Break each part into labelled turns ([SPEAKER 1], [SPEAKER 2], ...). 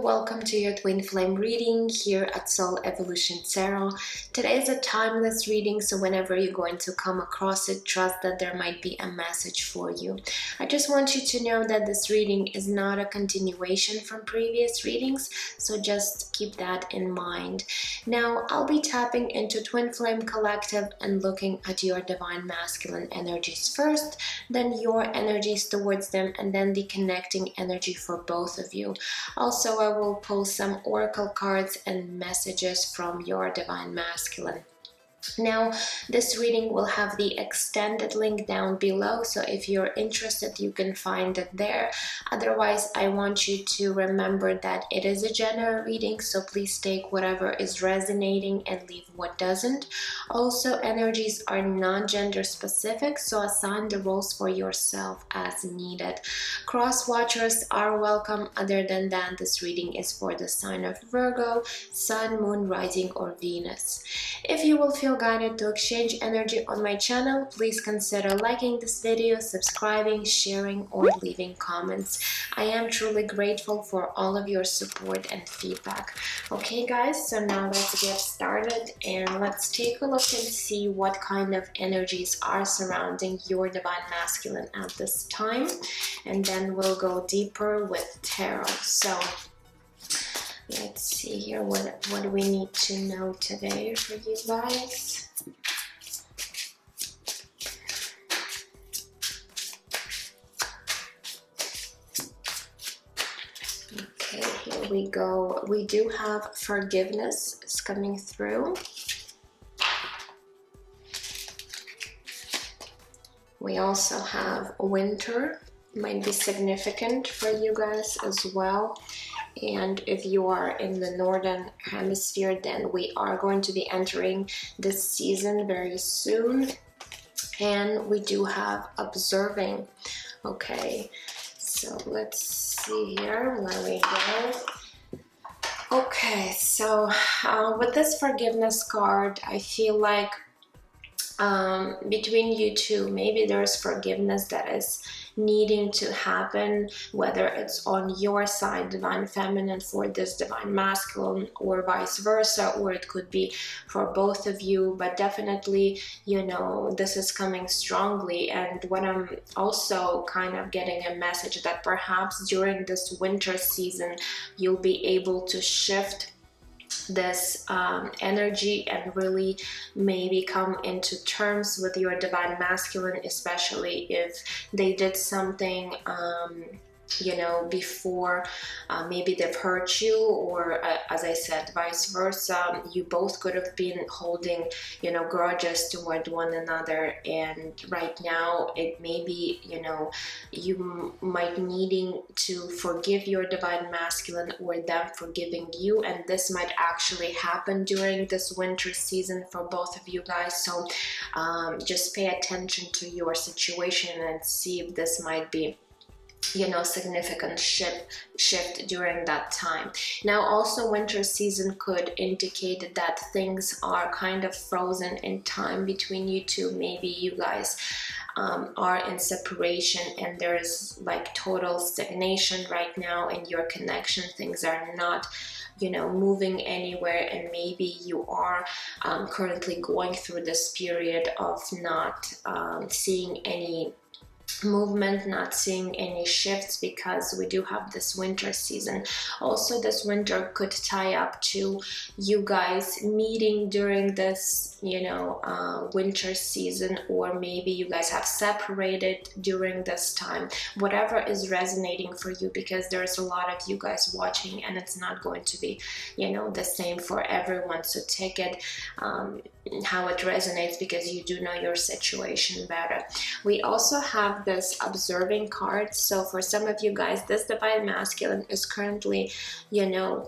[SPEAKER 1] welcome to your twin flame reading here at Soul Evolution Tarot. Today is a timeless reading, so whenever you're going to come across it, trust that there might be a message for you. I just want you to know that this reading is not a continuation from previous readings, so just keep that in mind. Now, I'll be tapping into Twin Flame Collective and looking at your Divine Masculine energies first, then your energies towards them, and then the connecting energy for both of you. Also, I will pull some oracle cards and messages from your Divine Masculine. Now, this reading will have the extended link down below, so if you're interested, you can find it there. Otherwise, I want you to remember that it is a general reading, so please take whatever is resonating and leave what doesn't. Also, energies are non-gender specific, so assign the roles for yourself as needed. Cross-watchers are welcome. Other than that, this reading is for the sign of Virgo, Sun, Moon, Rising, or Venus. If you will feel guided to exchange energy on my channel, please consider liking this video, subscribing, sharing, or leaving comments. I am truly grateful for all of your support and feedback. Okay guys, so now let's get started and let's take a look and see what kind of energies are surrounding your Divine Masculine at this time, and then we'll go deeper with tarot. So let's see here what we need to know today for you guys. Okay, here we go. We do have forgiveness is coming through. We also have winter, might be significant for you guys as well. And if you are in the northern hemisphere, then we are going to be entering this season very soon. And we do have observing. Okay, so let's see here. There we go. Okay, so with this forgiveness card, I feel like between you two, maybe there's forgiveness that is needing to happen, whether it's on your side, Divine Feminine, for this Divine Masculine, or vice versa, or it could be for both of you. But definitely, you know, this is coming strongly. And what I'm also kind of getting a message that perhaps during this winter season, you'll be able to shift this energy and really maybe come into terms with your Divine Masculine, especially if they did something you know, before, maybe they've hurt you, or as I said, vice versa. You both could have been holding, you know, grudges toward one another, and right now it may be, you know, you might needing to forgive your Divine Masculine or them forgiving you, and this might actually happen during this winter season for both of you guys. So just pay attention to your situation and see if this might be, you know, significant shift during that time. Now also, winter season could indicate that things are kind of frozen in time between you two. Maybe you guys are in separation and there is like total stagnation right now in your connection. Things are not, you know, moving anywhere, and maybe you are currently going through this period of not seeing any movement, not seeing any shifts, because we do have this winter season. Also, this winter could tie up to you guys meeting during this, you know, winter season, or maybe you guys have separated during this time. Whatever is resonating for you, because there's a lot of you guys watching and it's not going to be, you know, the same for everyone. So take it how it resonates, because you do know your situation better. We also have this observing card. So for some of you guys, this Divine Masculine is currently, you know,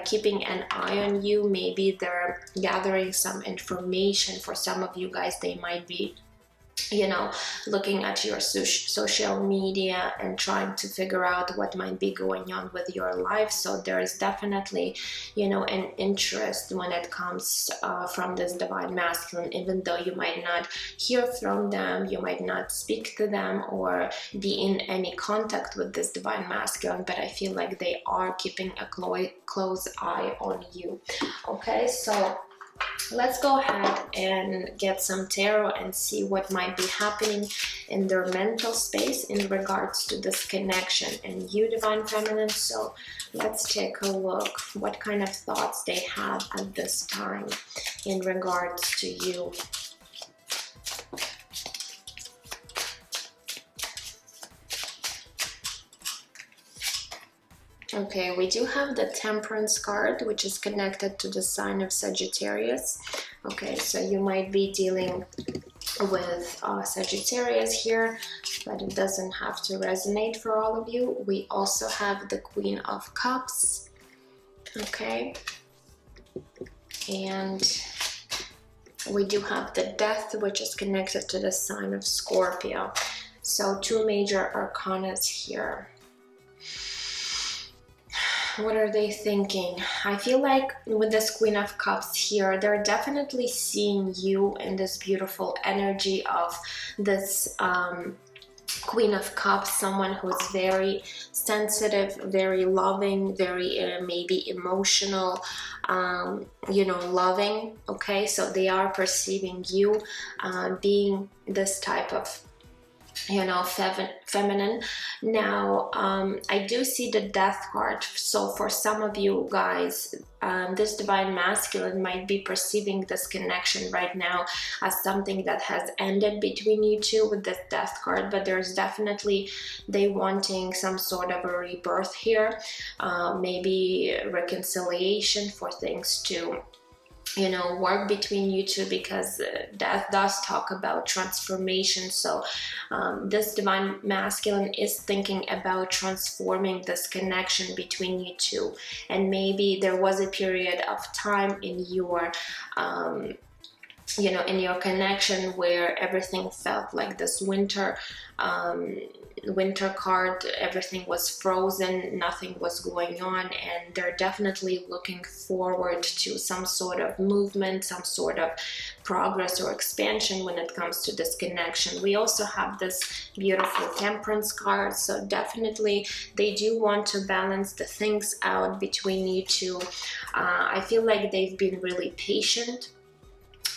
[SPEAKER 1] keeping an eye on you. Maybe they're gathering some information. For some of you guys, they might be, you know, looking at your social media and trying to figure out what might be going on with your life. So there is definitely, you know, an interest when it comes from this divine masculine, even though you might not hear from them, you might not speak to them or be in any contact with this divine masculine, but I feel like they are keeping a close eye on you. Okay, so let's go ahead and get some tarot and see what might be happening in their mental space in regards to this connection and you, divine feminine. So let's take a look what kind of thoughts they have at this time in regards to you. Okay, we do have the Temperance card, which is connected to the sign of Sagittarius. Okay, so you might be dealing with Sagittarius here, but it doesn't have to resonate for all of you. We also have the Queen of Cups. Okay, and we do have the Death, which is connected to the sign of Scorpio. So two major arcanas here. What are they thinking? I feel like with this Queen of Cups here, they're definitely seeing you in this beautiful energy of this Queen of Cups, someone who's very sensitive, very loving, very maybe emotional, you know, loving. Okay, so they are perceiving you being this type of, you know, feminine. Now I do see the Death card, so for some of you guys, this divine masculine might be perceiving this connection right now as something that has ended between you two with this Death card, but there's definitely they wanting some sort of a rebirth here, maybe reconciliation for things to, you know, work between you two, because Death does talk about transformation. So this divine masculine is thinking about transforming this connection between you two, and maybe there was a period of time in your you know, in your connection where everything felt like this winter card, everything was frozen, nothing was going on, and they're definitely looking forward to some sort of movement, some sort of progress or expansion when it comes to this connection. We also have this beautiful Temperance card, so definitely they do want to balance the things out between you two. I feel like they've been really patient.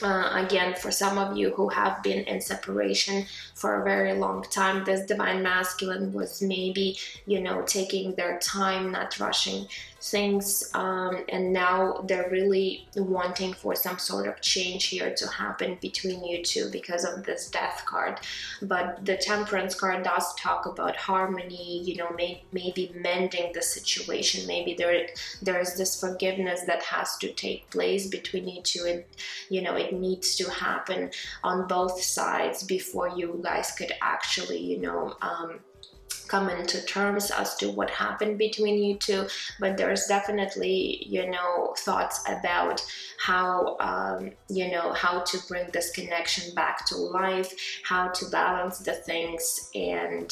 [SPEAKER 1] Again, for some of you who have been in separation for a very long time, this divine masculine was maybe, you know, taking their time, not rushing things, and now they're really wanting for some sort of change here to happen between you two because of this Death card. But the Temperance card does talk about harmony, you know, maybe mending the situation. Maybe there is this forgiveness that has to take place between you two, and you know, it needs to happen on both sides before you guys could actually, you know, come into terms as to what happened between you two. But there's definitely, you know, thoughts about how you know, how to bring this connection back to life, how to balance the things, and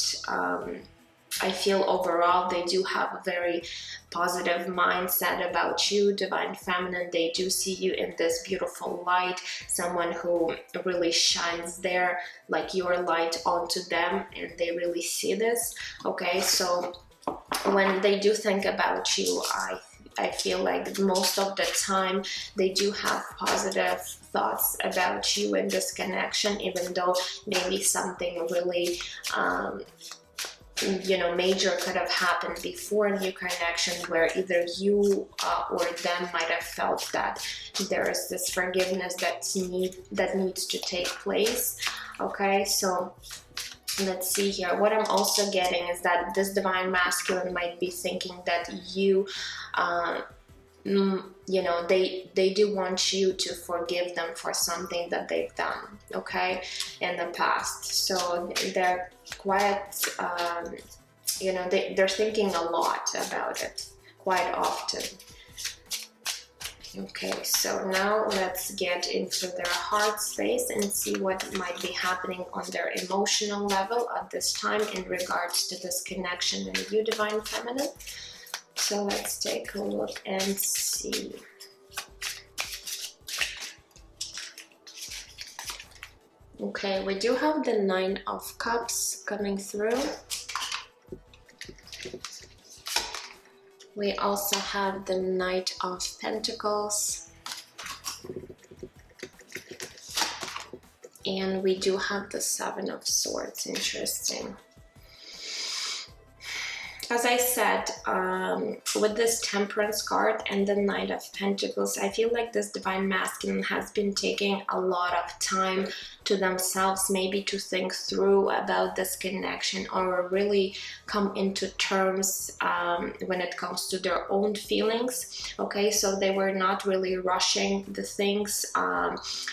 [SPEAKER 1] I feel overall they do have a very positive mindset about you, divine feminine. They do see you in this beautiful light, someone who really shines there, like your light onto them, and they really see this. Okay, so when they do think about you, I feel like most of the time they do have positive thoughts about you in this connection, even though maybe something really you know, major could have happened before a new connection, where either you or them might have felt that there is this forgiveness that needs to take place. Okay, so let's see here. What I'm also getting is that this divine masculine might be thinking that you you know, they do want you to forgive them for something that they've done, okay, in the past. So they're quite you know, they're thinking a lot about it quite often. Okay, so now let's get into their heart space and see what might be happening on their emotional level at this time in regards to this connection and you, Divine Feminine. So let's take a look and see. Okay, we do have the Nine of Cups coming through. We also have the Knight of Pentacles. And we do have the Seven of Swords. Interesting. As I said, with this Temperance card and the Knight of Pentacles, I feel like this Divine Masculine has been taking a lot of time to themselves, maybe to think through about this connection or really come into terms when it comes to their own feelings. Okay, so they were not really rushing the things.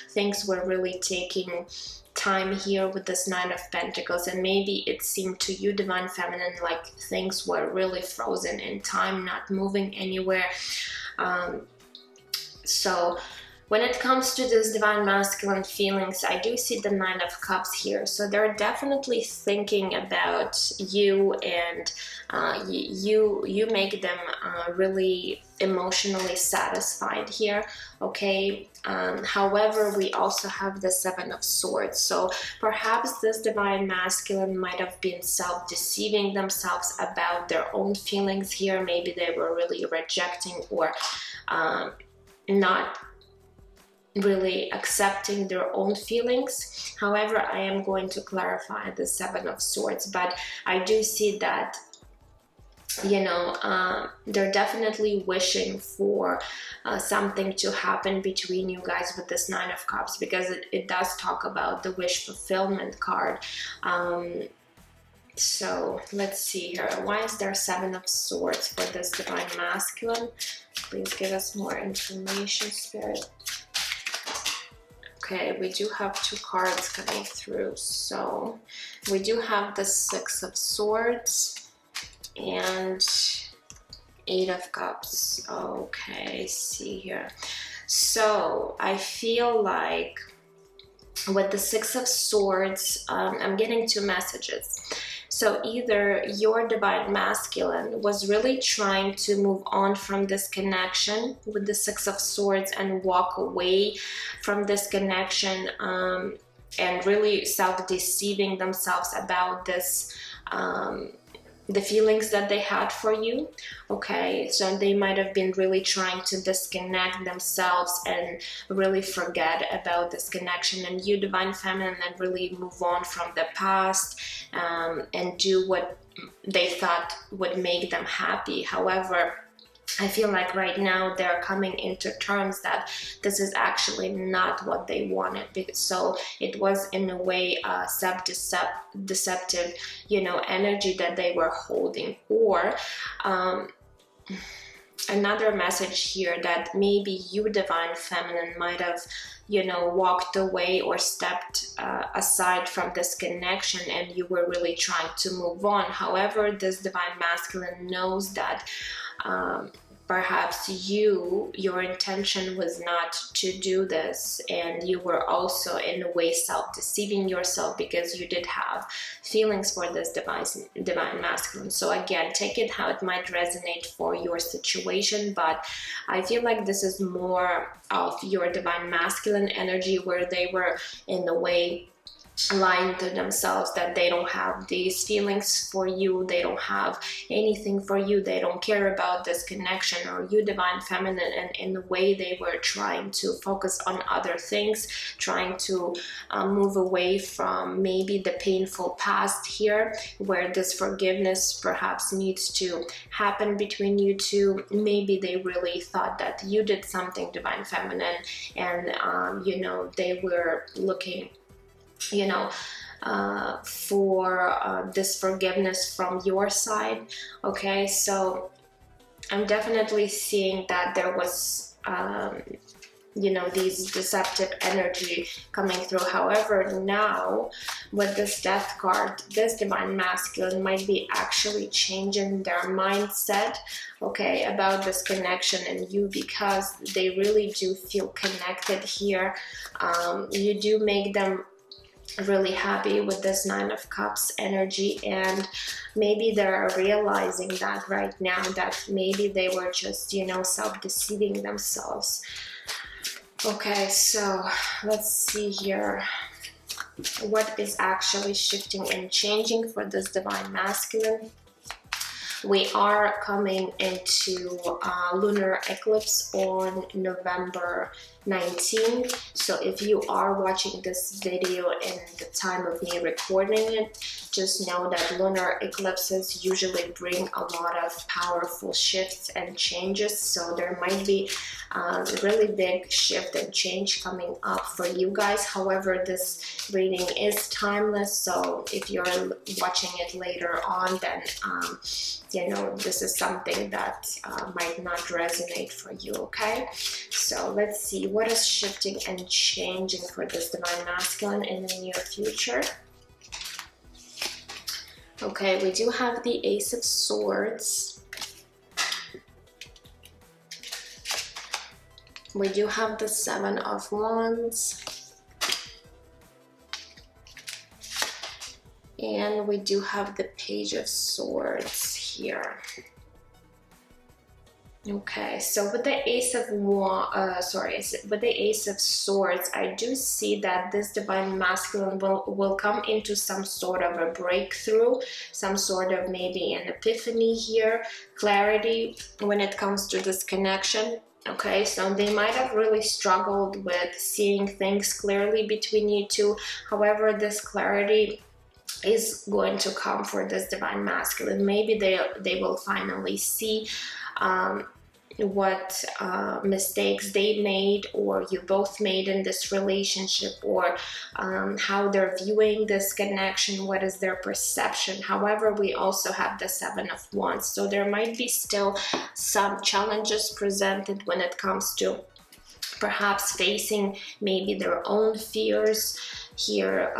[SPEAKER 1] Things were really taking time here with this Nine of Pentacles, and maybe it seemed to you, Divine Feminine, like things were really frozen in time, not moving anywhere. So when it comes to this Divine Masculine feelings, I do see the Nine of Cups here. So they're definitely thinking about you, and you make them really emotionally satisfied here. Okay. However, we also have the Seven of Swords. So perhaps this Divine Masculine might have been self-deceiving themselves about their own feelings here. Maybe they were really rejecting or not really accepting their own feelings. However, I am going to clarify the Seven of Swords, but I do see that, you know, they're definitely wishing for something to happen between you guys with this Nine of Cups, because it does talk about the wish fulfillment card. So let's see here. Why is there Seven of Swords for this Divine Masculine? Please give us more information, Spirit. Okay, we do have two cards coming through. So we do have the Six of Swords and Eight of Cups. Okay, see here. So I feel like with the Six of Swords, I'm getting two messages. So either your Divine Masculine was really trying to move on from this connection with the Six of Swords and walk away from this connection, and really self-deceiving themselves about this, the feelings that they had for you. Okay, so they might have been really trying to disconnect themselves and really forget about this connection, and you, Divine Feminine, and really move on from the past, and do what they thought would make them happy. However, I feel like right now they're coming into terms that this is actually not what they wanted. So it was in a way self-deceptive, you know, energy that they were holding. Or another message here that maybe you, Divine Feminine, might have, you know, walked away or stepped aside from this connection, and you were really trying to move on. However, this Divine Masculine knows that perhaps your intention was not to do this, and you were also in a way self-deceiving yourself because you did have feelings for this Divine Masculine. So again, take it how it might resonate for your situation, but I feel like this is more of your Divine Masculine energy, where they were in a way lying to themselves that they don't have these feelings for you, they don't have anything for you, they don't care about this connection, or you, Divine Feminine, and in a way they were trying to focus on other things, trying to move away from maybe the painful past here, where this forgiveness perhaps needs to happen between you two. Maybe they really thought that you did something, Divine Feminine, and you know, they were looking, you know, for this forgiveness from your side. Okay, so I'm definitely seeing that there was you know, these deceptive energy coming through. However, now with this Death card, this divine masculine might be actually changing their mindset, okay, about this connection and you, because they really do feel connected here. You do make them really happy with this Nine of Cups energy, and maybe they're realizing that right now, that maybe they were just, you know, self-deceiving themselves. Okay, so let's see here what is actually shifting and changing for this divine masculine. We are coming into lunar eclipse on November 19th. So if you are watching this video in the time of me recording it, just know that lunar eclipses usually bring a lot of powerful shifts and changes. So there might be a really big shift and change coming up for you guys. However, this reading is timeless. So if you're watching it later on, then you know, this is something that might not resonate for you, okay? So let's see what is shifting and changing for this divine masculine in the near future. Okay, we do have the Ace of Swords. We do have the Seven of Wands. And we do have the Page of Swords here. Okay, so with the Ace of with the Ace of Swords, I do see that this divine masculine will come into some sort of a breakthrough, some sort of maybe an epiphany here, clarity when it comes to this connection. Okay, so they might have really struggled with seeing things clearly between you two. However, this clarity is going to come for this divine masculine. Maybe they will finally see what mistakes they made, or you both made in this relationship, or how they're viewing this connection, what is their perception. However, we also have the Seven of Wands, so there might be still some challenges presented when it comes to perhaps facing maybe their own fears here,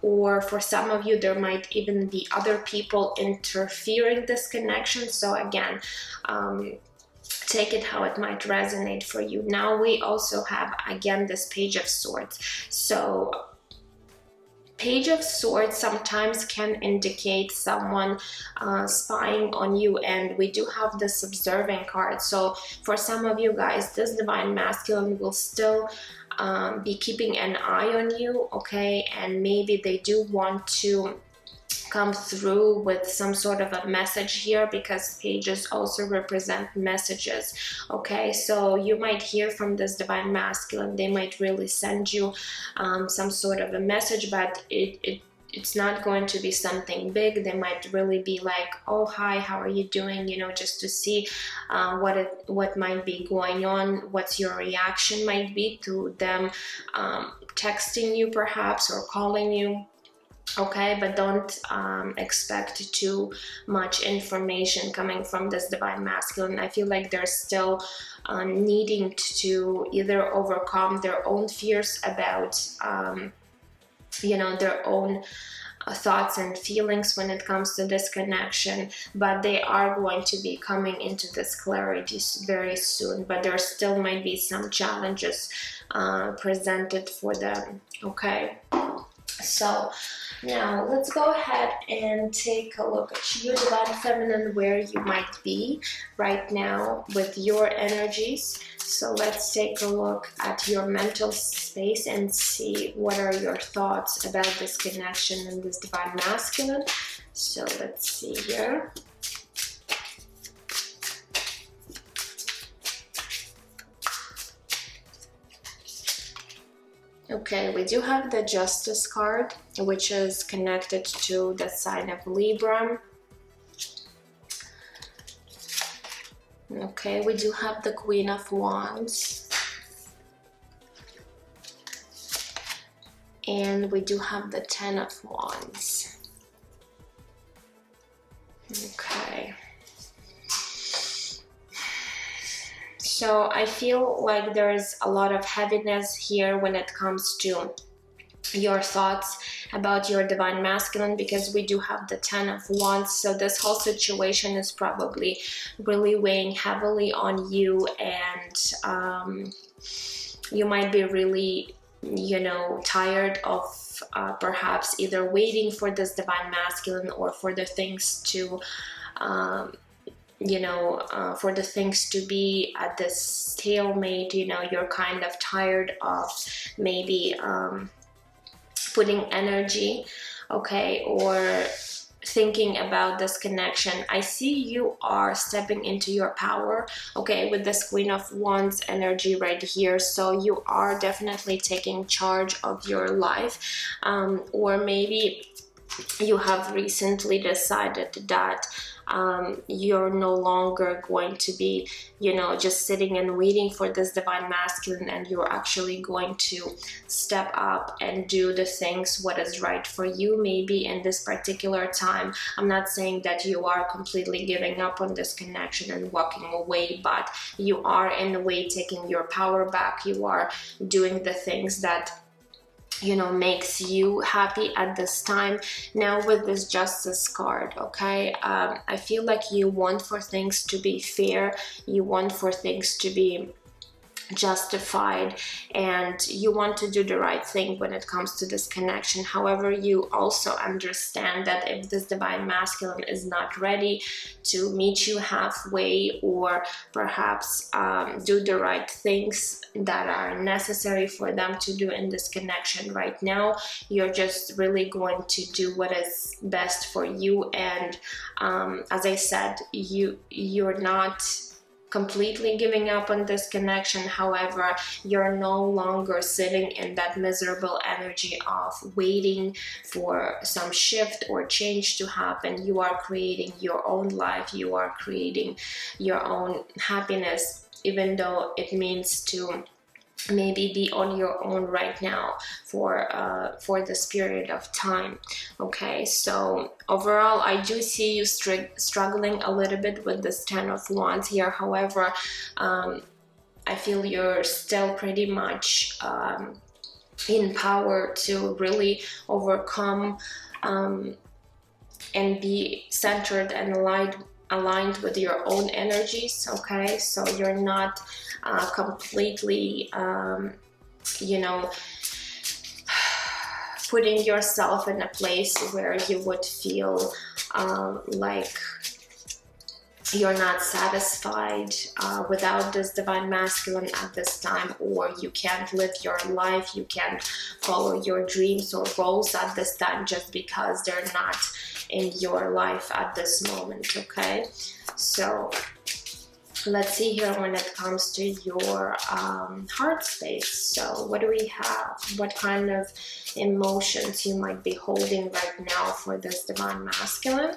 [SPEAKER 1] or for some of you there might even be other people interfering this connection. So again, take it how it might resonate for you. Now we also have again this Page of Swords. So Page of Swords sometimes can indicate someone spying on you, and we do have this observing card. So for some of you guys, this divine masculine will still be keeping an eye on you, okay? And maybe they do want to come through with some sort of a message here, because pages also represent messages, okay? So you might hear from this divine masculine. They might really send you some sort of a message, but it's not going to be something big. They might really be like, oh, hi, how are you doing? You know, just to see what might be going on, what your reaction might be to them texting you perhaps, or calling you. Okay, but don't expect too much information coming from this divine masculine. I feel like they're still needing to either overcome their own fears about, you know, their own thoughts and feelings when it comes to this connection, but they are going to be coming into this clarity very soon. But there still might be some challenges presented for them, okay? So now let's go ahead and take a look at you, divine feminine, where you might be right now with your energies. So let's take a look at your mental space and see what are your thoughts about this connection and this divine masculine. So let's see here. Okay, we do have the Justice card, which is connected to the sign of Libra. Okay, we do have the Queen of Wands. And we do have the Ten of Wands. Okay. So So I feel like there's a lot of heaviness here when it comes to your thoughts about your divine masculine, because we do have the 10 of Wands. So this whole situation is probably really weighing heavily on you, and you might be really, you know, tired of perhaps either waiting for this divine masculine, or for the things to you know, for the things to be at this stalemate. You know, you're kind of tired of maybe putting energy, okay, or thinking about this connection. I see you are stepping into your power, okay, with this Queen of Wands energy right here. So you are definitely taking charge of your life, or maybe you have recently decided that you're no longer going to be, you know, just sitting and waiting for this divine masculine, and you're actually going to step up and do the things what is right for you, maybe in this particular time. I'm not saying that you are completely giving up on this connection and walking away, but you are in a way taking your power back. You are doing the things that, you know, makes you happy at this time. Now with this Justice card, okay, I feel like you want for things to be fair, you want for things to be justified, and you want to do the right thing when it comes to this connection. However, you also understand that if this divine masculine is not ready to meet you halfway, or perhaps do the right things that are necessary for them to do in this connection right now, you're just really going to do what is best for you. And as I said, you're not completely giving up on this connection. However, you're no longer sitting in that miserable energy of waiting for some shift or change to happen. You are creating your own life, you are creating your own happiness, even though it means to maybe be on your own right now for this period of time. Okay, so overall I do see you struggling a little bit with this 10 of Wands here. However, I feel you're still pretty much in power to really overcome and be centered and aligned with your own energies. Okay, so you're not completely you know, putting yourself in a place where you would feel like you're not satisfied without this divine masculine at this time, or you can't live your life, you can't follow your dreams or goals at this time just because they're not in your life at this moment. Okay, so let's see here when it comes to your heart space. So what do we have? What kind of emotions you might be holding right now for this divine masculine?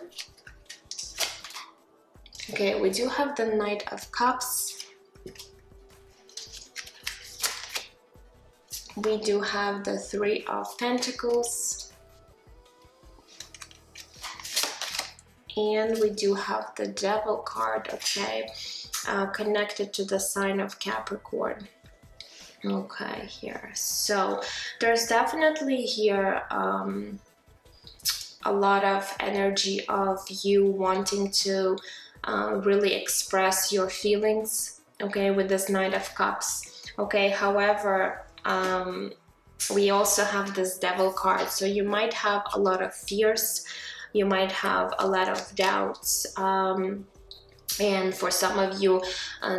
[SPEAKER 1] Okay, we do have the Knight of Cups. We do have the Three of Pentacles. And we do have the Devil card, okay, connected to the sign of Capricorn. Okay, here. So there's definitely here a lot of energy of you wanting to really express your feelings, okay, with this Knight of Cups. Okay, however, we also have this Devil card, so you might have a lot of fears, you might have a lot of doubts, and for some of you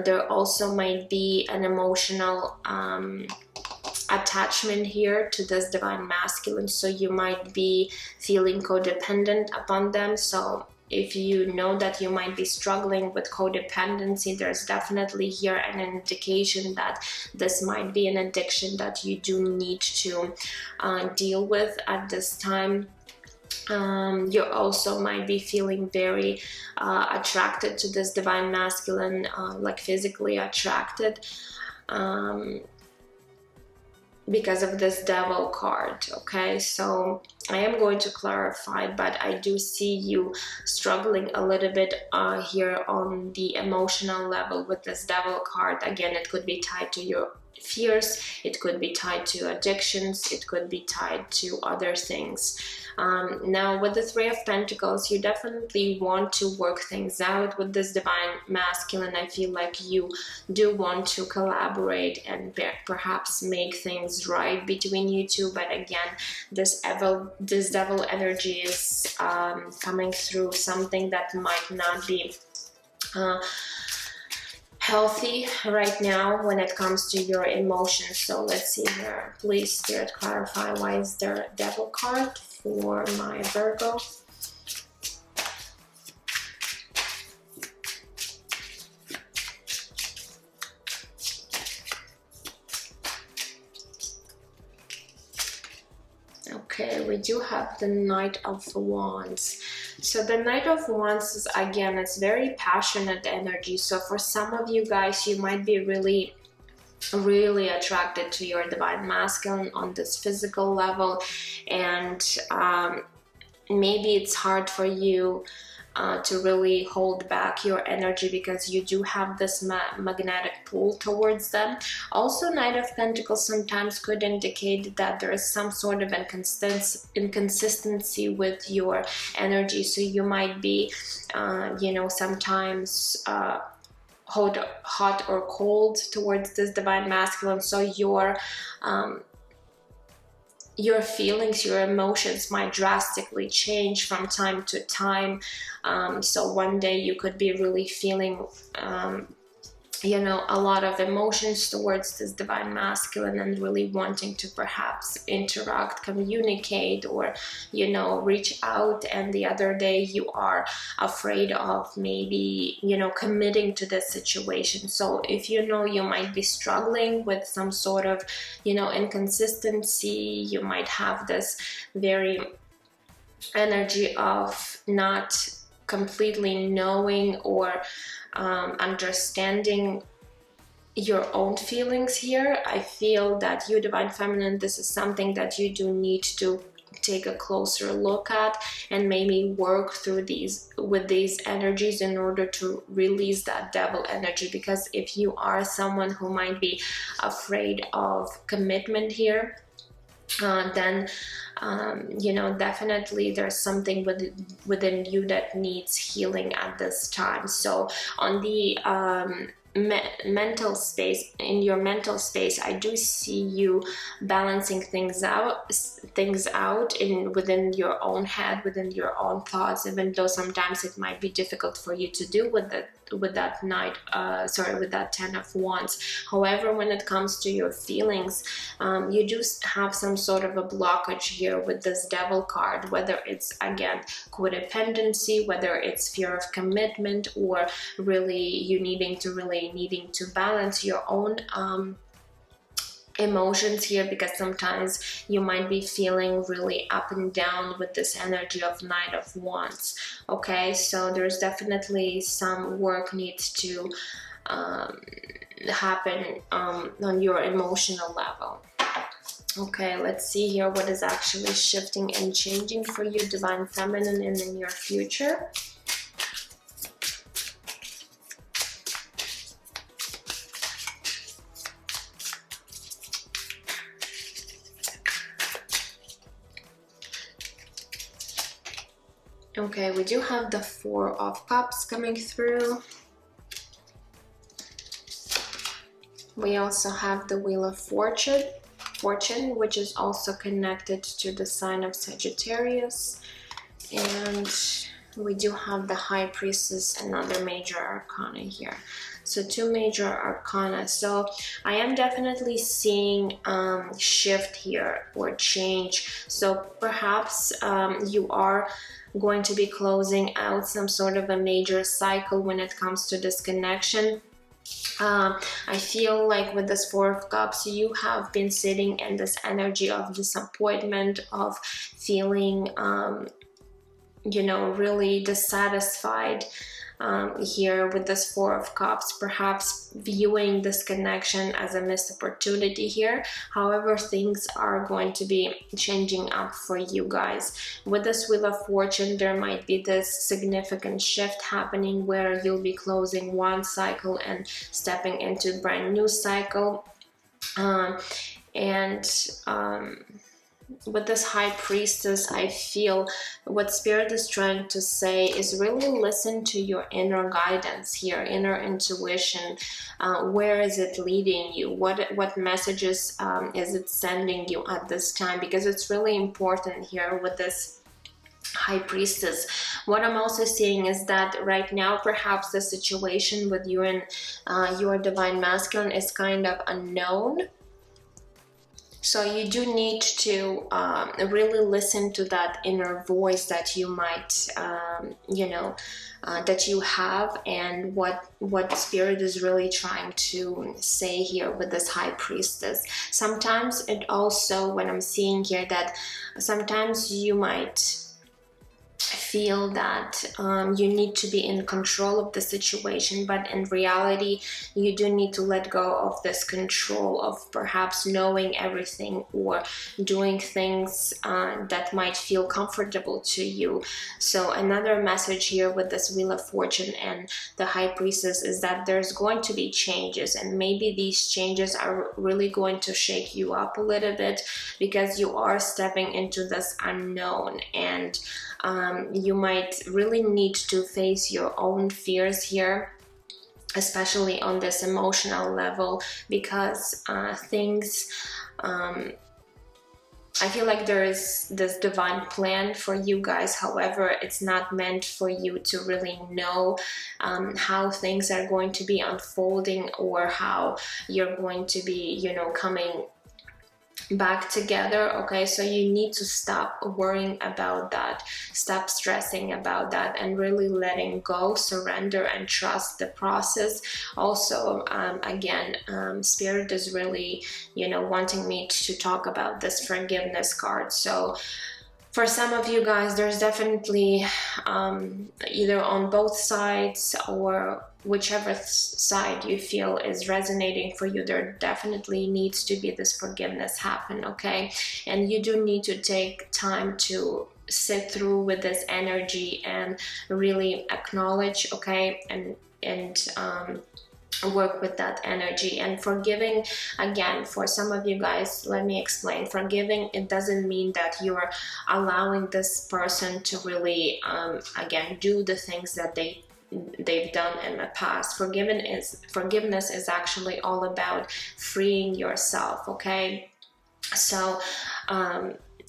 [SPEAKER 1] there also might be an emotional attachment here to this divine masculine, so you might be feeling codependent upon them. So if you know that you might be struggling with codependency, there's definitely here an indication that this might be an addiction that you do need to deal with at this time. You also might be feeling very attracted to this divine masculine, like physically attracted. because of this devil card. Okay, so I am going to clarify, but I do see you struggling a little bit here on the emotional level with this devil card. Again, it could be tied to your fears, it could be tied to addictions, it could be tied to other things. Now with the Three of Pentacles, you definitely want to work things out with this divine masculine. I feel like you do want to collaborate and perhaps make things right between you two, but again, this devil energy is coming through something that might not be healthy right now when it comes to your emotions. So let's see here. Please, Spirit, clarify why is there a devil card for my Virgo. Okay, we do have the Knight of Wands. So the Knight of Wands is, again, it's very passionate energy. So for some of you guys, you might be really attracted to your divine masculine on this physical level, and maybe it's hard for you to really hold back your energy because you do have this magnetic pull towards them. Also, Knight of Pentacles sometimes could indicate that there is some sort of inconsistency with your energy. So you might be, you know, sometimes hot or cold towards this divine masculine. So your feelings, your emotions might drastically change from time to time. So one day you could be really feeling, you know, a lot of emotions towards this divine masculine and really wanting to perhaps interact, communicate, or, you know, reach out. And the other day you are afraid of maybe, you know, committing to this situation. So if you know you might be struggling with some sort of, you know, inconsistency, you might have this very energy of not completely knowing or understanding your own feelings here. I feel that you, divine feminine, this is something that you do need to take a closer look at and maybe work through these energies in order to release that devil energy. Because if you are someone who might be afraid of commitment here, then you know, definitely there's something within you that needs healing at this time. So on the mental space, in your mental space, I do see you balancing things out within your own head, within your own thoughts, even though sometimes it might be difficult for you to do with that with that Ten of Wands. However, when it comes to your feelings, you do have some sort of a blockage here with this devil card, whether it's, again, codependency, whether it's fear of commitment, or really you needing to balance your own emotions here, because sometimes you might be feeling really up and down with this energy of Knight of Wands. Okay, so there's definitely some work needs to happen on your emotional level. Okay, let's see here what is actually shifting and changing for you, divine feminine, in the near future. Okay, we do have the Four of Cups coming through. We also have the Wheel of Fortune, which is also connected to the sign of Sagittarius. And we do have the High Priestess, another major arcana here. So two major arcana. So I am definitely seeing shift here or change. So perhaps you are going to be closing out some sort of a major cycle when it comes to this connection. I feel like with this Four of Cups, you have been sitting in this energy of disappointment, of feeling, you know, really dissatisfied here with this Four of Cups, perhaps viewing this connection as a missed opportunity here. However, things are going to be changing up for you guys. With this Wheel of Fortune, there might be this significant shift happening where you'll be closing one cycle and stepping into a brand new cycle. With this High Priestess, I feel what Spirit is trying to say is really listen to your inner guidance here, inner intuition. Where is it leading you? What messages is it sending you at this time? Because it's really important here with this High Priestess. What I'm also seeing is that right now, perhaps the situation with you and your Divine Masculine is kind of unknown. So you do need to really listen to that inner voice that you might, that you have, and what Spirit is really trying to say here with this High Priestess. Sometimes it also, when I'm seeing here, that sometimes you might feel that you need to be in control of the situation, but in reality you do need to let go of this control of perhaps knowing everything or doing things that might feel comfortable to you. So another message here with this Wheel of Fortune and the High Priestess is that there's going to be changes, and maybe these changes are really going to shake you up a little bit, because you are stepping into this unknown, and you might really need to face your own fears here, especially on this emotional level, because things, I feel like there is this divine plan for you guys. However, it's not meant for you to really know how things are going to be unfolding, or how you're going to be, coming back together. Okay, so you need to stop worrying about that, stop stressing about that, and really letting go, surrender, and trust the process. Also, again, Spirit is really, wanting me to talk about this forgiveness card. So for some of you guys, there's definitely either on both sides, or whichever side you feel is resonating for you, there definitely needs to be this forgiveness happen, okay? And you do need to take time to sit through with this energy and really acknowledge, okay, and work with that energy. And forgiving, again, for some of you guys, let me explain. Forgiving, it doesn't mean that you're allowing this person to really again do the things that they've done in the past. Forgiveness is actually all about freeing yourself, okay? So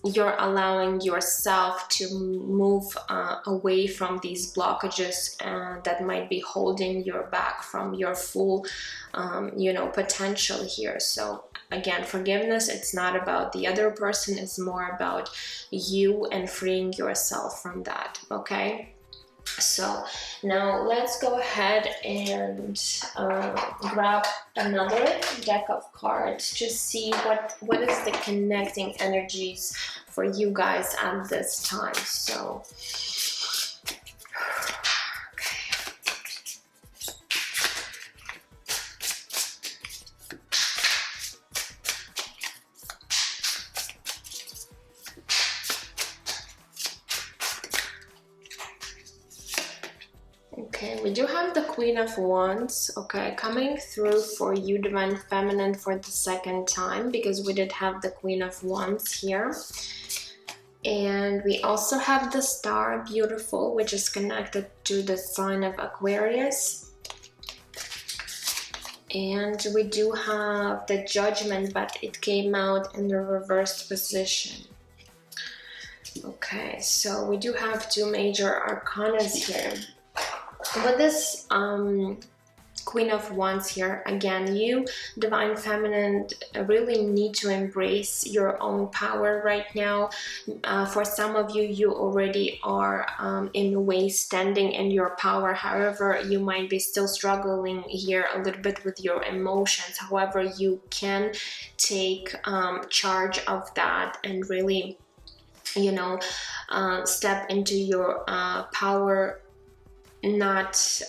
[SPEAKER 1] you're allowing yourself to move away from these blockages that might be holding you back from your full potential here. So again, forgiveness, it's not about the other person, it's more about you and freeing yourself from that, okay? So now let's go ahead and grab another deck of cards to see what is the connecting energies for you guys at this time. So okay, we do have the Queen of Wands, okay, coming through for you, Divine Feminine, for the second time, because we did have the Queen of Wands here. And we also have the Star, beautiful, which is connected to the sign of Aquarius. And we do have the Judgment, but it came out in the reversed position. Okay, so we do have two major arcanas here. With this Queen of Wands here, again, you, Divine Feminine, really need to embrace your own power right now. For some of you, you already are in a way standing in your power. However, you might be still struggling here a little bit with your emotions. However, you can take charge of that and really, step into your power not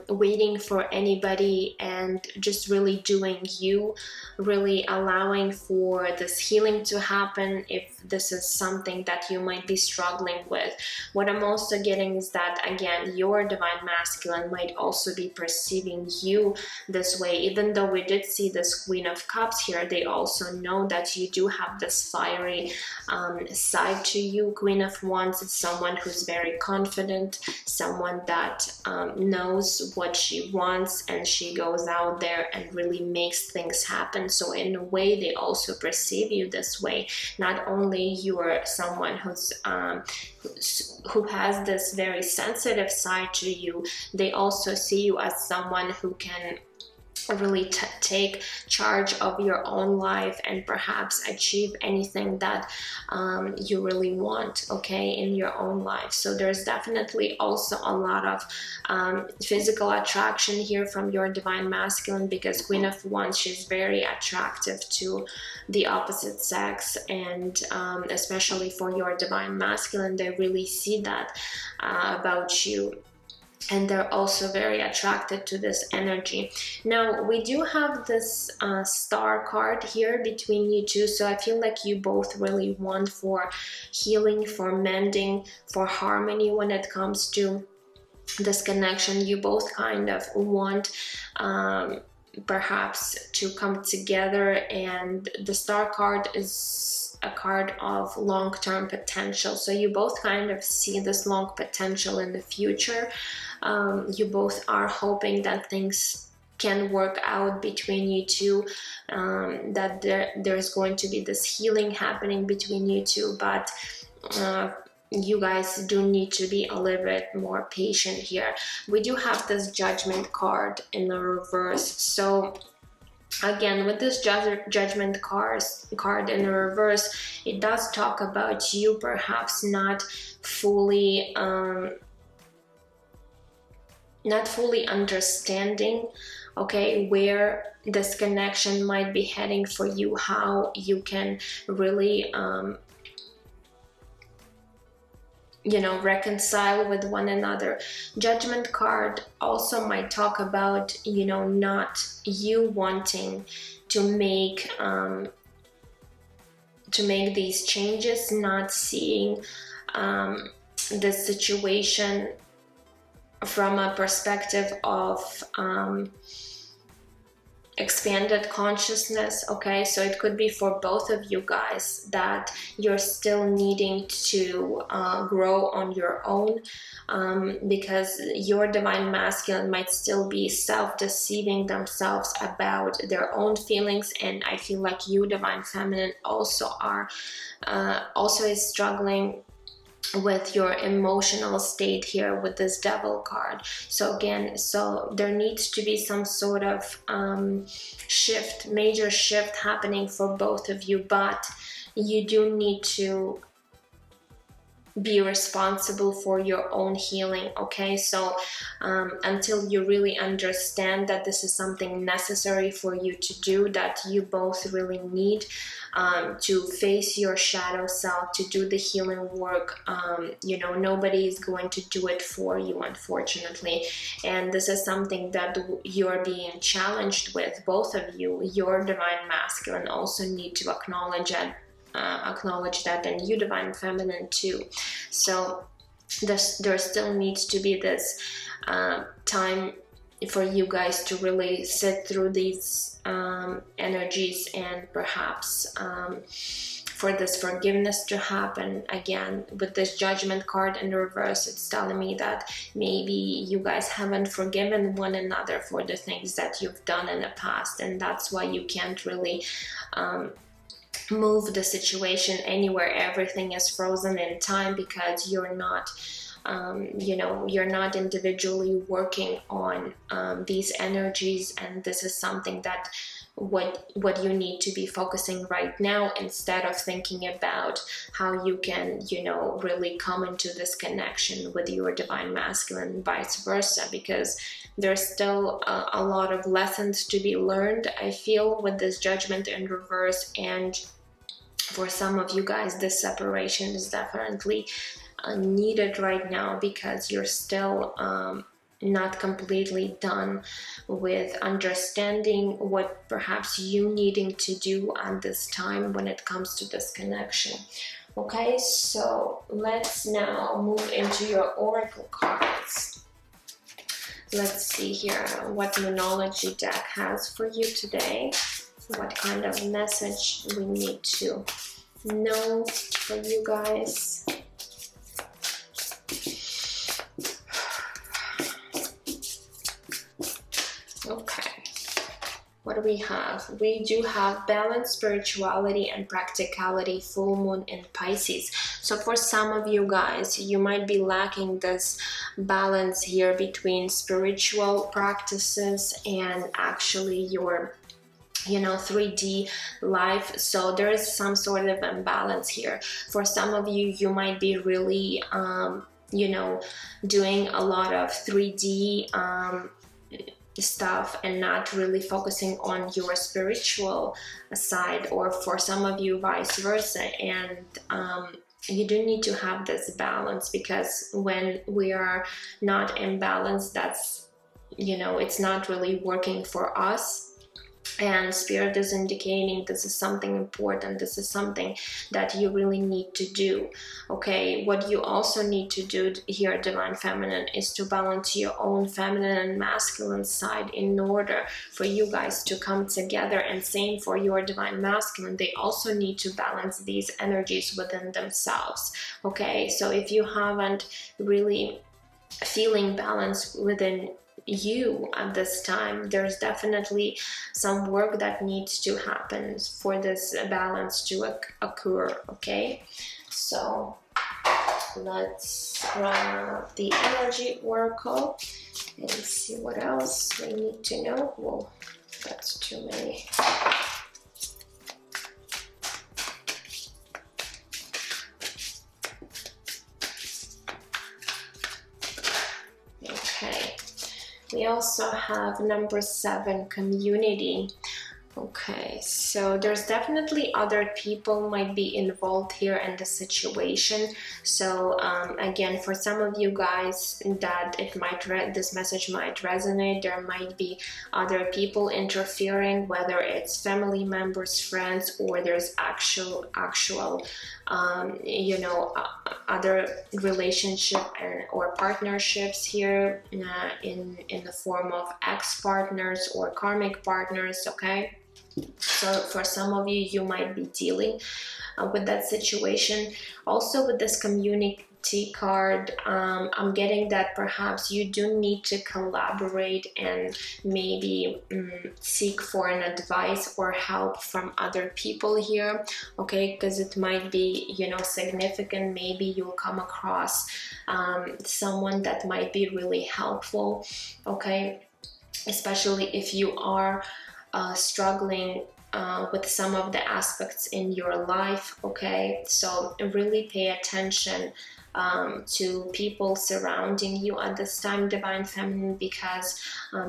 [SPEAKER 1] waiting for anybody, and just really doing you, really allowing for this healing to happen if this is something that you might be struggling with. What I'm also getting is that, again, your divine masculine might also be perceiving you this way. Even though we did see this Queen of Cups here, they also know that you do have this fiery side to you. Queen of Wands is someone who's very confident, someone that knows what she wants, and she goes out there and really makes things happen. So in a way, they also perceive you this way. Not only you're someone who has this very sensitive side to you, they also see you as someone who can really take charge of your own life and perhaps achieve anything that you really want, okay, in your own life. So there's definitely also a lot of physical attraction here from your divine masculine, because Queen of Wands, she's very attractive to the opposite sex, and especially for your divine masculine, they really see that about you. And they're also very attracted to this energy. Now, we do have this star card here between you two, so I feel like you both really want for healing, for mending, for harmony when it comes to this connection. You both kind of want perhaps to come together, and the star card is a card of long-term potential. So you both kind of see this long potential in the future. You both are hoping that things can work out between you two, that there's going to be this healing happening between you two, but you guys do need to be a little bit more patient here. We do have this Judgment card in the reverse. So again, with this Judgment card in the reverse, it does talk about you perhaps not fully understanding, okay, where this connection might be heading for you, how you can really reconcile with one another. Judgment card also might talk about not you wanting to make these changes, not seeing this situation from a perspective of expanded consciousness, okay? So it could be for both of you guys that you're still needing to grow on your own, because your divine masculine might still be self-deceiving themselves about their own feelings, and I feel like you, divine feminine, also is struggling with your emotional state here with this Devil card. So again, there needs to be some sort of major shift happening for both of you, but you do need to be responsible for your own healing, okay? So until you really understand that this is something necessary for you to do, that you both really need to face your shadow self, to do the healing work, nobody is going to do it for you, unfortunately. And this is something that you're being challenged with, both of you. Your divine masculine also need to acknowledge that, and you, divine feminine, too. So there still needs to be this time for you guys to really sit through these energies, and perhaps for this forgiveness to happen. Again, with this Judgment card in reverse, it's telling me that maybe you guys haven't forgiven one another for the things that you've done in the past, and that's why you can't really move the situation anywhere. Everything is frozen in time because you're not individually working on these energies, and this is something that what you need to be focusing right now, instead of thinking about how you can really come into this connection with your divine masculine and vice versa, because there's still a lot of lessons to be learned, I feel, with this Judgment in reverse. And for some of you guys, this separation is definitely needed right now, because you're still not completely done with understanding what perhaps you needing to do at this time when it comes to this connection. Okay, so let's now move into your oracle cards. Let's see here what Moonology deck has for you today. What kind of message we need to know for you guys. Okay, what do we have? We do have balance, spirituality, and practicality, full moon in Pisces. So for some of you guys, you might be lacking this balance here between spiritual practices and actually your 3D life. So there is some sort of imbalance here. For some of you, you might be really doing a lot of 3D stuff and not really focusing on your spiritual side, or for some of you vice versa. And you do need to have this balance, because when we are not in balance, that's it's not really working for us. And Spirit is indicating this is something important. This is something that you really need to do. Okay, what you also need to do here, Divine Feminine, is to balance your own feminine and masculine side in order for you guys to come together. And same for your Divine Masculine. They also need to balance these energies within themselves. Okay, so if you haven't really feeling balance within you at this time, there's definitely some work that needs to happen for this balance to occur. Okay, so let's run the energy oracle and see what else we need to know. Well, that's too many. We also have number 7, community. Okay, so there's definitely other people might be involved here in the situation. So again, for some of you guys that this message might resonate, there might be other people interfering, whether it's family members, friends, or there's actual other relationship or partnerships here in the form of ex-partners or karmic partners. Okay, so for some of you, you might be dealing with that situation. Also with this community card, I'm getting that perhaps you do need to collaborate and maybe seek for an advice or help from other people here. Okay, because it might be significant. Maybe you'll come across someone that might be really helpful. Okay, especially if you are struggling with some of the aspects in your life. Okay, so really pay attention to people surrounding you at this time, Divine Feminine, because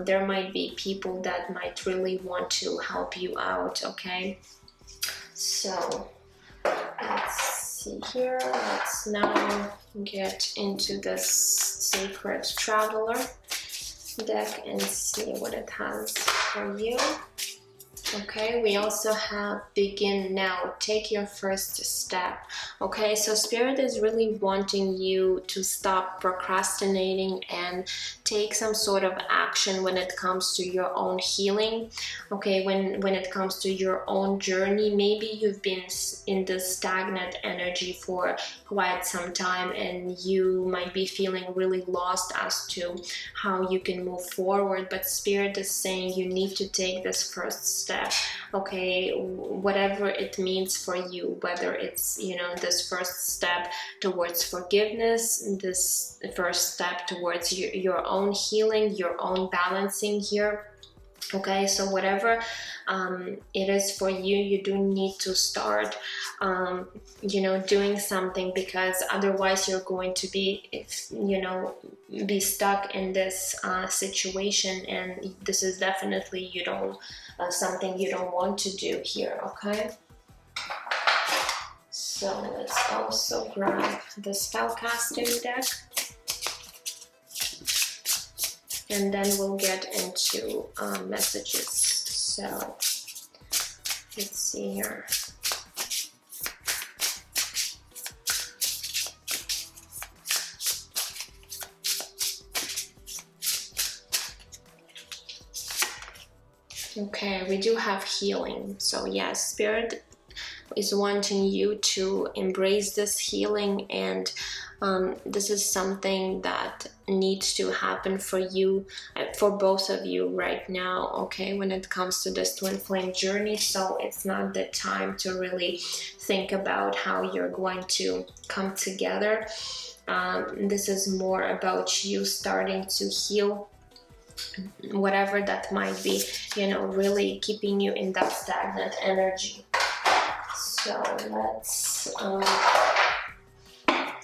[SPEAKER 1] there might be people that might really want to help you out. Okay, so let's see here. Let's now get into this Sacred Traveler deck and see what it has for you. Okay, we also have begin now, take your first step. Okay, so Spirit is really wanting you to stop procrastinating and take some sort of action when it comes to your own healing. Okay, when it comes to your own journey. Maybe you've been in this stagnant energy for quite some time and you might be feeling really lost as to how you can move forward, but Spirit is saying you need to take this first step. Okay, whatever it means for you, whether it's this first step towards forgiveness, this first step towards your own healing, your own balancing here. Okay, so whatever it is for you, you do need to start doing something, because otherwise you're going to be be stuck in this situation, and this is definitely something you don't want to do here. Okay, So let's also grab the spellcasting deck, and then we'll get into messages. So let's see here. Okay, we do have healing. So yes, Spirit is wanting you to embrace this healing, and this is something that needs to happen for you, for both of you right now, okay, when it comes to this twin flame journey. So it's not the time to really think about how you're going to come together. This is more about you starting to heal whatever that might be, you know, really keeping you in that stagnant energy. So let's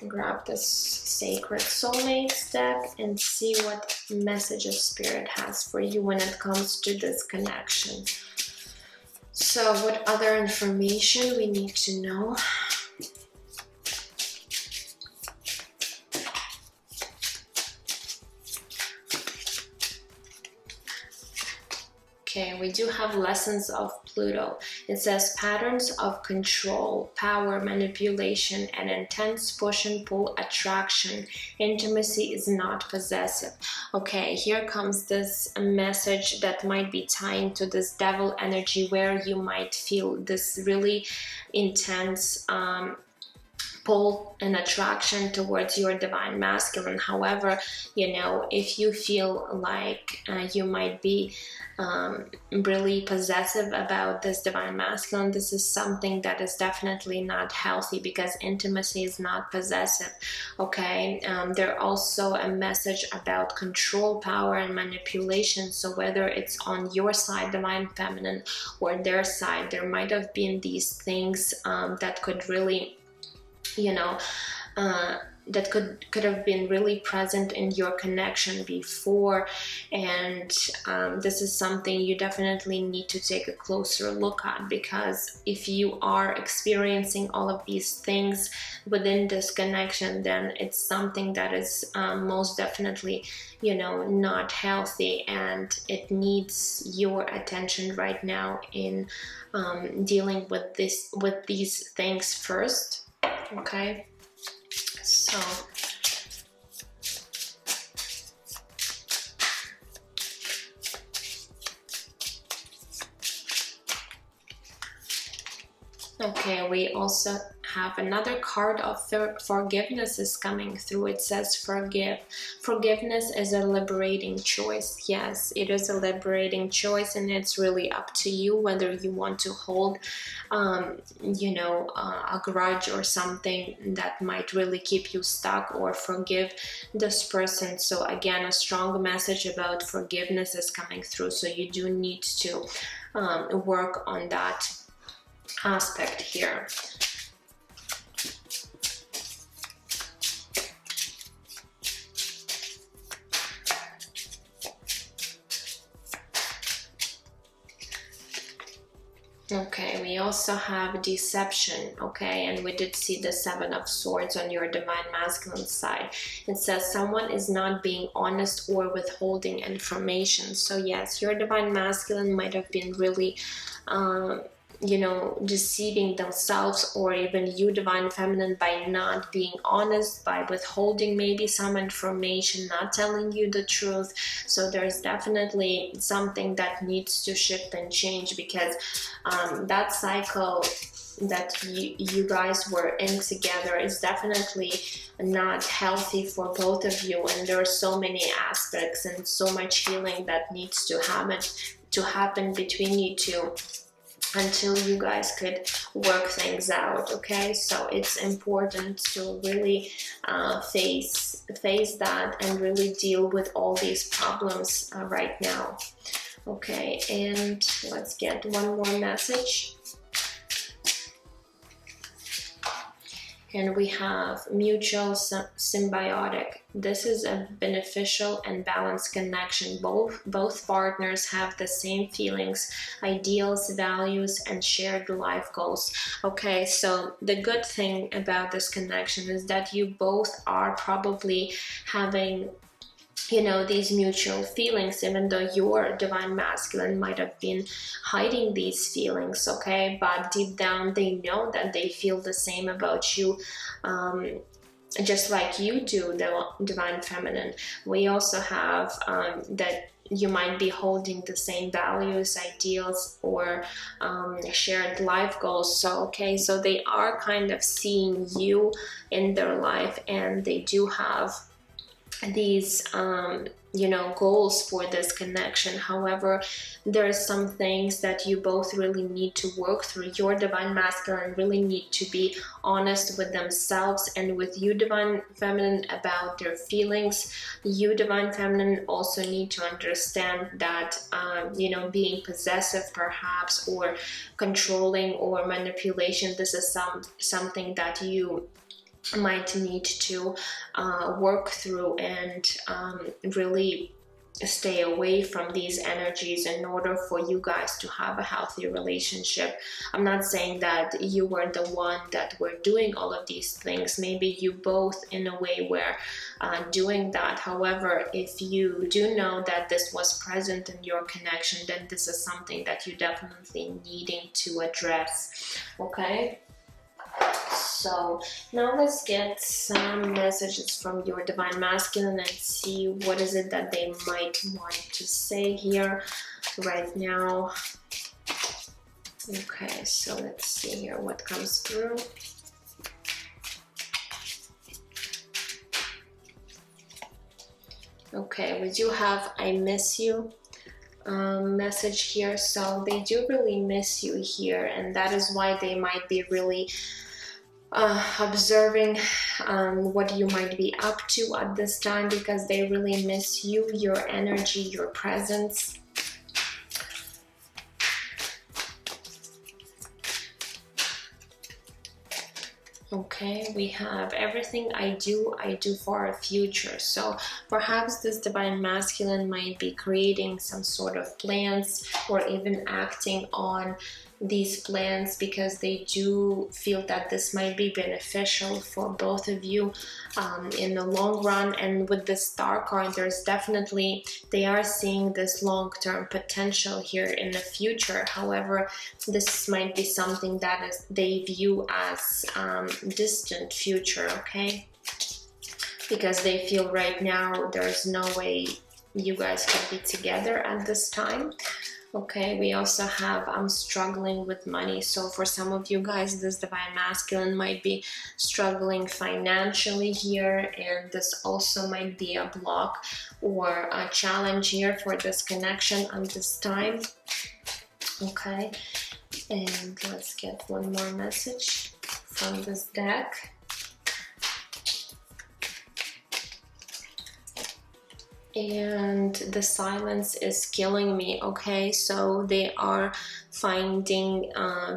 [SPEAKER 1] grab this Sacred Soulmates deck and see what messages Spirit has for you when it comes to this connection. So what other information we need to know? Okay, we do have lessons of Pluto. It says patterns of control, power, manipulation, and intense push and pull attraction. Intimacy is not possessive. Okay, here comes this message that might be tying to this devil energy, where you might feel this really intense pull and attraction towards your divine masculine. However, you know, if you feel like you might be really possessive about this divine masculine, this is something that is definitely not healthy, because intimacy is not possessive. Okay, there's also a message about control, power, and manipulation. So whether it's on your side, divine feminine, or their side, there might have been these things that could really, you know, that could have been really present in your connection before, and this is something you definitely need to take a closer look at, because if you are experiencing all of these things within this connection, then it's something that is most definitely, you know, not healthy, and it needs your attention right now in dealing with these things first. Okay, so okay, we also have another card of forgiveness is coming through. It says forgive. Forgiveness is a liberating choice. Yes, it is a liberating choice, and it's really up to you whether you want to hold you know, a grudge or something that might really keep you stuck, or forgive this person. So again, a strong message about forgiveness is coming through, so you do need to work on that aspect here. Okay, we also have deception, okay, and we did see the Seven of Swords on your divine masculine side. It says someone is not being honest or withholding information. So yes, your divine masculine might have been really you know, deceiving themselves, or even you, divine feminine, by not being honest, by withholding maybe some information, not telling you the truth. So there's definitely something that needs to shift and change, because that cycle that you guys were in together is definitely not healthy for both of you, and there are so many aspects and so much healing that needs to happen between you two until you guys could work things out. Okay, so it's important to really face that and really deal with all these problems right now. Okay, and let's get one more message. And we have mutual symbiotic. This is a beneficial and balanced connection. Both partners have the same feelings, ideals, values, and shared life goals. Okay, so the good thing about this connection is that you both are probably having, you know, these mutual feelings, even though your divine masculine might have been hiding these feelings, okay? But deep down, they know that they feel the same about you, just like you do, the divine feminine. We also have that you might be holding the same values, ideals, or shared life goals. So, okay, so they are kind of seeing you in their life, and they do have these you know, goals for this connection. However, there are some things that you both really need to work through. Your divine masculine really need to be honest with themselves and with you, divine feminine, about their feelings. You, divine feminine, also need to understand that you know, being possessive perhaps, or controlling, or manipulation, this is something that you might need to work through, and really stay away from these energies in order for you guys to have a healthy relationship. I'm not saying that you were the one that were doing all of these things. Maybe you both in a way were doing that. However, if you do know that this was present in your connection, then this is something that you definitely needing to address. Okay, so now let's get some messages from your divine masculine and see what is it that they might want to say here right now. Okay, so let's see here what comes through. Okay, we do have I miss you message here. So they do really miss you here, and that is why they might be really observing what you might be up to at this time, because they really miss you, your energy, your presence. Okay, we have everything I do for our future. So perhaps this divine masculine might be creating some sort of plans, or even acting on these plans, because they do feel that this might be beneficial for both of you in the long run. And with the Star card, there's definitely, they are seeing this long-term potential here in the future. However, this might be something that is they view as distant future, okay? Because they feel right now there's no way you guys can be together at this time. Okay, we also have I'm struggling with money. So for some of you guys, this divine masculine might be struggling financially here, and this also might be a block or a challenge here for this connection at this time. Okay, and let's get one more message from this deck. And the silence is killing me. Okay, so they are finding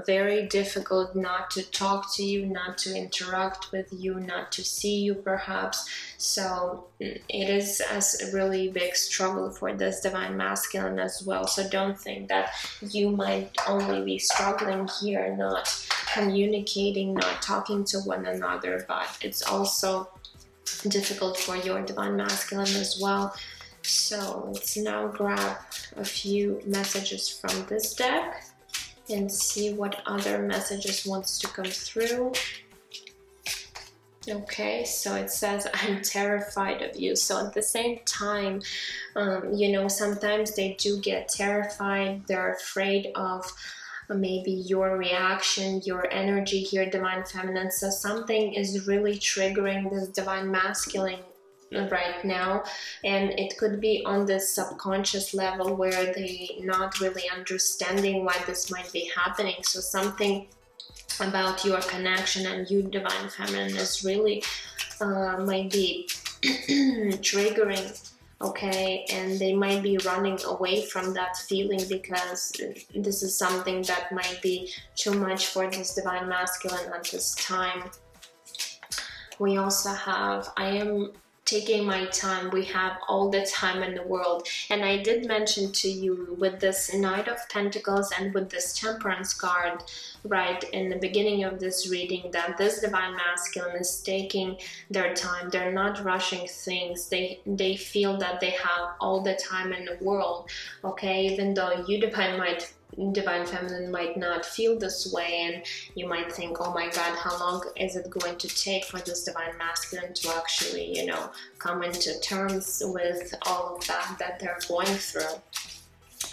[SPEAKER 1] very difficult not to talk to you, not to interact with you, not to see you perhaps. So it is a really big struggle for this divine masculine as well. So don't think that you might only be struggling here, not communicating, not talking to one another, but it's also difficult for your divine masculine as well. So let's now grab a few messages from this deck and see what other messages wants to come through. Okay, so it says I'm terrified of you. So at the same time, you know, sometimes they do get terrified. They're afraid of maybe your reaction, your energy here, divine feminine. So something is really triggering this divine masculine right now, and it could be on this subconscious level where they not really understanding why this might be happening. So something about your connection and you, divine feminine, is really might be triggering. Okay, and they might be running away from that feeling, because this is something that might be too much for this divine masculine at this time. We also have, I am taking my time. We have all the time in the world. And I did mention to you with this Knight of Pentacles and with this Temperance card right in the beginning of this reading, that this Divine Masculine is taking their time. They're not rushing things. They feel that they have all the time in the world, okay? Even though you Divine Feminine might not feel this way, and you might think, oh my god, how long is it going to take for this Divine Masculine to actually, you know, come into terms with all of that they're going through.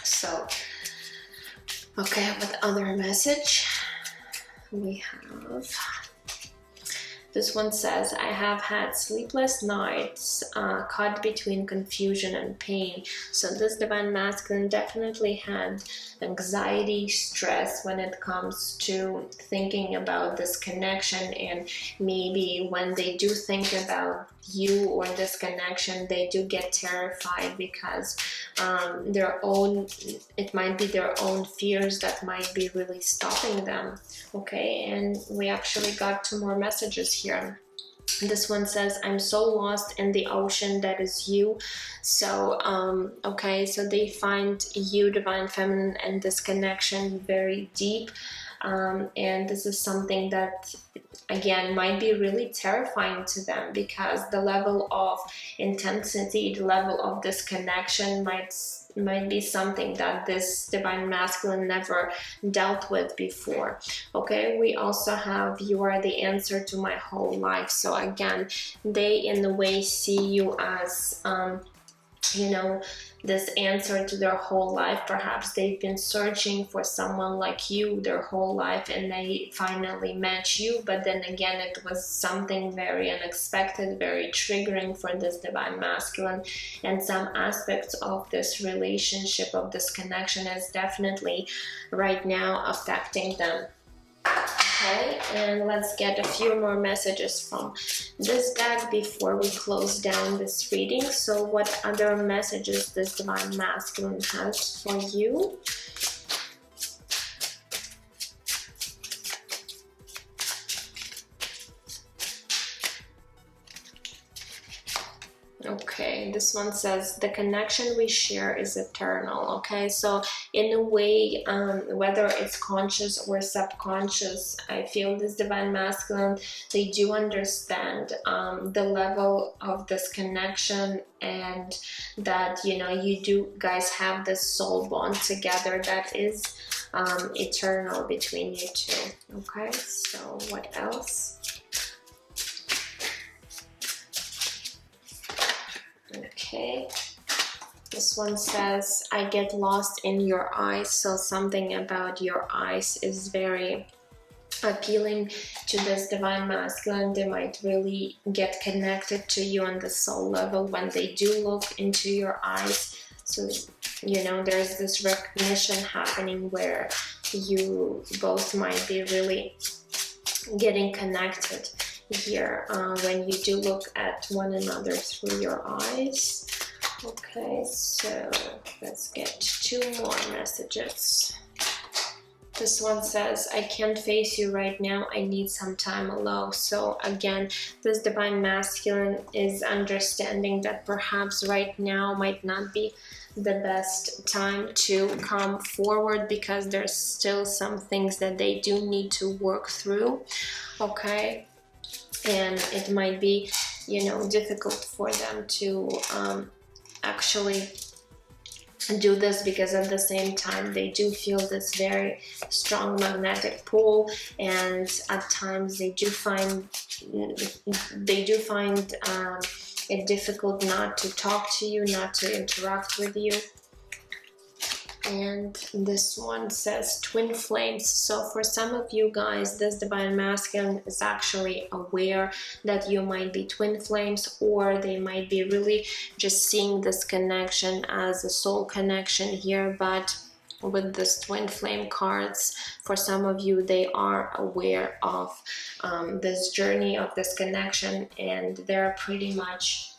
[SPEAKER 1] So, okay, what other message we have? This one says, I have had sleepless nights, caught between confusion and pain. So this Divine Masculine definitely had anxiety, stress when it comes to thinking about this connection. And maybe when they do think about you or this connection, they do get terrified because it might be their own fears that might be really stopping them. Okay, and we actually got 2 more messages here. This one says, I'm so lost in the ocean that is you. So, okay, so they find you, Divine Feminine, and this connection very deep. And this is something that, again, might be really terrifying to them, because the level of intensity, the level of this connection might be something that this Divine Masculine never dealt with before. Okay, we also have, you are the answer to my whole life. So again, they in a way see you as you know, this answer to their whole life. Perhaps they've been searching for someone like you their whole life, and they finally met you, but then again, it was something very unexpected, very triggering for this Divine Masculine, and some aspects of this relationship, of this connection, is definitely right now affecting them. Okay, and let's get a few more messages from this deck before we close down this reading. So what other messages this Divine Masculine has for you? Okay, this one says, the connection we share is eternal. Okay, so in a way, whether it's conscious or subconscious, I feel this Divine Masculine, they do understand the level of this connection, and that, you know, you do guys have this soul bond together that is eternal between you two. Okay, so what else? Okay, this one says, I get lost in your eyes. So something about your eyes is very appealing to this Divine Masculine. They might really get connected to you on the soul level when they do look into your eyes. So, you know, there's this recognition happening where you both might be really getting connected here when you do look at one another through your eyes. Okay, so let's get 2 more messages. This one says, I can't face you right now, I need some time alone. So again, this Divine Masculine is understanding that perhaps right now might not be the best time to come forward, because there's still some things that they do need to work through. Okay, and it might be, you know, difficult for them to actually do this, because at the same time they do feel this very strong magnetic pull, and at times they do find it difficult not to talk to you, not to interact with you. And this one says twin flames. So for some of you guys, this Divine Masculine is actually aware that you might be twin flames, or they might be really just seeing this connection as a soul connection here. But with this twin flame cards, for some of you, they are aware of this journey of this connection, and they're pretty much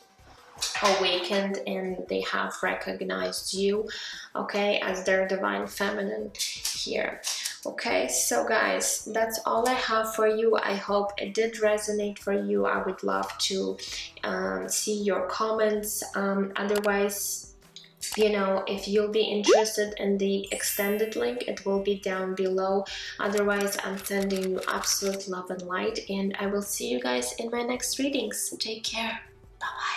[SPEAKER 1] awakened, and they have recognized you, okay, as their Divine Feminine here. Okay, so guys, that's all I have for you. I hope it did resonate for you. I would love to see your comments. Otherwise, you know, if you'll be interested in the extended link, it will be down below. Otherwise, I'm sending you absolute love and light, and I will see you guys in my next readings. Take care. Bye bye.